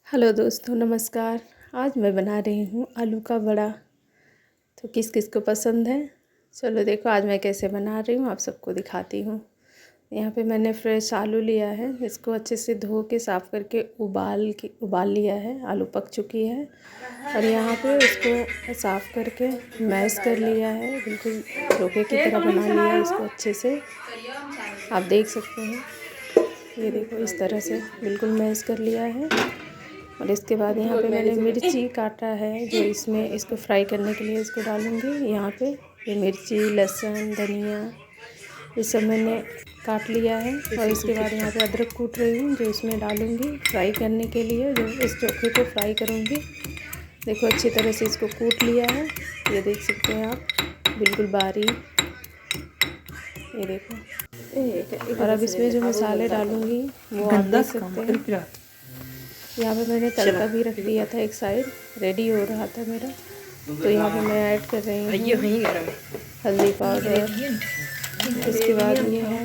Hello दोस्तों, नमस्कार। आज मैं बना रही हूँ आलू का बड़ा। तो किस किस को पसंद है, चलो देखो आज मैं कैसे बना रही हूँ, आप सबको दिखाती हूँ। यहाँ पे मैंने फ्रेश आलू लिया है, इसको अच्छे से धो के साफ़ करके उबाल लिया है। आलू पक चुकी है और यहाँ पे उसको साफ़ करके मैश कर लिया है, बिल्कुल रोके की तरह बना लिया है इसको अच्छे से। आप देख सकते हैं, ये देखो इस तरह से बिल्कुल मैश कर लिया है। और इसके बाद यहाँ पे मैंने मिर्ची काटा है, जो इसमें इसको फ्राई करने के लिए इसको डालूँगी। यहाँ पे ये मिर्ची, लहसुन, धनिया ये सब मैंने काट लिया है। और इसके बाद यहाँ पे अदरक कूट रही हूँ, जो इसमें डालूँगी फ्राई करने के लिए, जो इस चोखे को फ्राई करूँगी। देखो अच्छी तरह से इसको कूट लिया है, ये देख सकते हैं आप, बिल्कुल बारीक। ये देखो, और अब इसमें जो मसाले डालूँगी वो आप देख सकते हैं। यहाँ पे मैंने तड़का भी रख दिया था, एक साइड रेडी हो रहा था मेरा। तो यहाँ पे मैं ऐड कर रही हूँ हल्दी पाउडर। इसके बाद ये है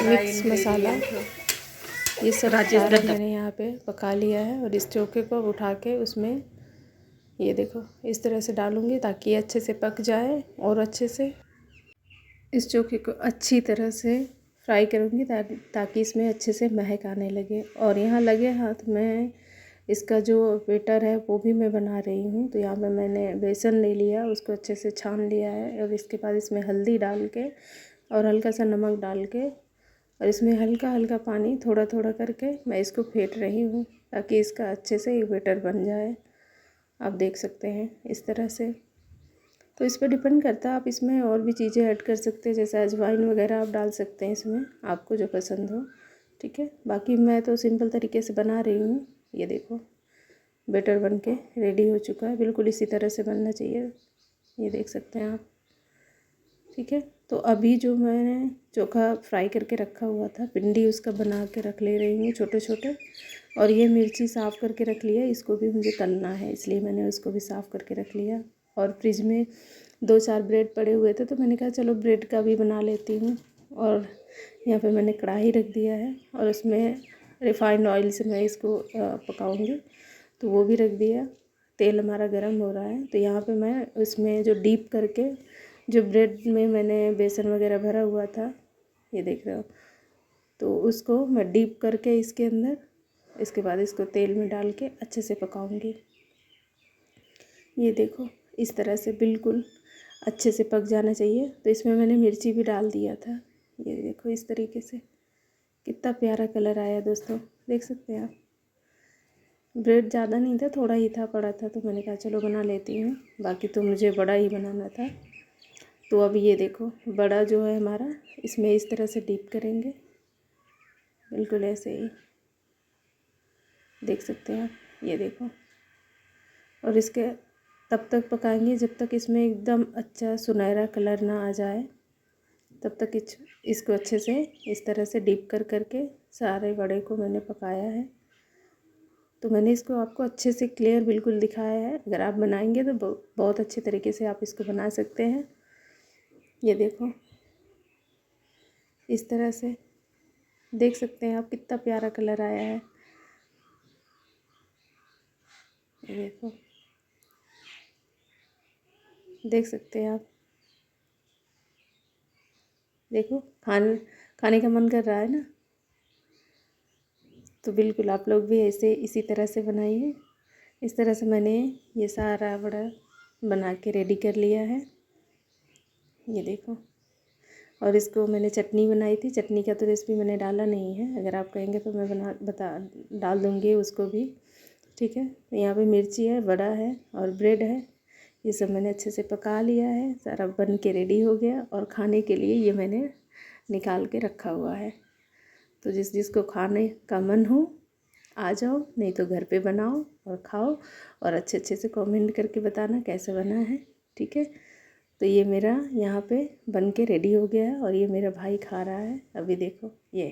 मिक्स मसाला, ये सब सारा मैंने यहाँ पे पका लिया है। और इस चोखे को उठा के उसमें ये देखो इस तरह से डालूँगी, ताकि अच्छे से पक जाए। और अच्छे से इस चोखे को अच्छी तरह से फ्राई करूँगी, ताकि इसमें अच्छे से महक आने लगे। और यहाँ लगे हाथ में इसका जो बैटर है वो भी मैं बना रही हूँ। तो यहाँ पे मैंने बेसन ले लिया, उसको अच्छे से छान लिया है। और इसके बाद इसमें हल्दी डाल के और हल्का सा नमक डाल के और इसमें हल्का हल्का पानी थोड़ा थोड़ा करके मैं इसको फेंट रही हूँ, ताकि इसका अच्छे से एक बैटर बन जाए। आप देख सकते हैं इस तरह से। तो इस पर डिपेंड करता है, आप इसमें और भी चीज़ें ऐड कर सकते हैं, जैसे अजवाइन वगैरह आप डाल सकते हैं इसमें, आपको जो पसंद हो। ठीक है, बाकी मैं तो सिंपल तरीके से बना रही हूँ। ये देखो बैटर बन के रेडी हो चुका है, बिल्कुल इसी तरह से बनना चाहिए, ये देख सकते हैं आप। ठीक है, तो अभी जो मैंने चोखा फ्राई करके रखा हुआ था, भिंडी उसका बना के रख ले रही हूँ छोटे छोटे। और ये मिर्ची साफ़ करके रख लिया, इसको भी मुझे तलना है, इसलिए मैंने उसको भी साफ़ करके रख लिया। और फ्रिज में 2-4 ब्रेड पड़े हुए थे, तो मैंने कहा चलो ब्रेड का भी बना लेती हूँ। और यहाँ पे मैंने कढ़ाई रख दिया है और उसमें रिफाइंड ऑयल से मैं इसको पकाऊंगी, तो वो भी रख दिया। तेल हमारा गर्म हो रहा है, तो यहाँ पे मैं उसमें जो डीप करके जो ब्रेड में मैंने बेसन वगैरह भरा हुआ था, ये देख रहे हो, तो उसको मैं डीप करके इसके अंदर, इसके बाद इसको तेल में डाल के अच्छे से पकाऊंगी। ये देखो इस तरह से बिल्कुल अच्छे से पक जाना चाहिए। तो इसमें मैंने मिर्ची भी डाल दिया था, ये देखो इस तरीके से कितना प्यारा कलर आया दोस्तों, देख सकते हैं आप। ब्रेड ज़्यादा नहीं था, थोड़ा ही था, पड़ा था, तो मैंने कहा चलो बना लेती हूँ, बाकी तो मुझे बड़ा ही बनाना था। तो अब ये देखो बड़ा जो है हमारा, इसमें इस तरह से डीप करेंगे, बिल्कुल ऐसे ही, देख सकते हैं आप। ये देखो, और इसके तब तक पकाएंगे जब तक इसमें एकदम अच्छा सुनहरा कलर ना आ जाए, तब तक इसको अच्छे से इस तरह से डीप कर करके सारे बड़े को मैंने पकाया है। तो मैंने इसको आपको अच्छे से क्लियर बिल्कुल दिखाया है। अगर आप बनाएंगे तो बहुत अच्छे तरीके से आप इसको बना सकते हैं। ये देखो इस तरह से, देख सकते हैं आप कितना प्यारा कलर आया है। ये देखो, देख सकते हैं आप, देखो खाने का मन कर रहा है ना। तो बिल्कुल आप लोग भी ऐसे इसी तरह से बनाइए। इस तरह से मैंने ये सारा बड़ा बना के रेडी कर लिया है, ये देखो। और इसको मैंने चटनी बनाई थी, चटनी का तो रेसिपी मैंने डाला नहीं है, अगर आप कहेंगे तो मैं डाल दूँगी उसको भी। ठीक है, यहाँ पे मिर्ची है, बड़ा है और ब्रेड है, ये सब मैंने अच्छे से पका लिया है, सारा बन के रेडी हो गया। और खाने के लिए ये मैंने निकाल के रखा हुआ है। तो जिसको खाने का मन हो आ जाओ, नहीं तो घर पे बनाओ और खाओ, और अच्छे अच्छे से कमेंट करके बताना कैसे बना है। ठीक है, तो ये मेरा यहाँ पे बन के रेडी हो गया है और ये मेरा भाई खा रहा है, अभी देखो ये।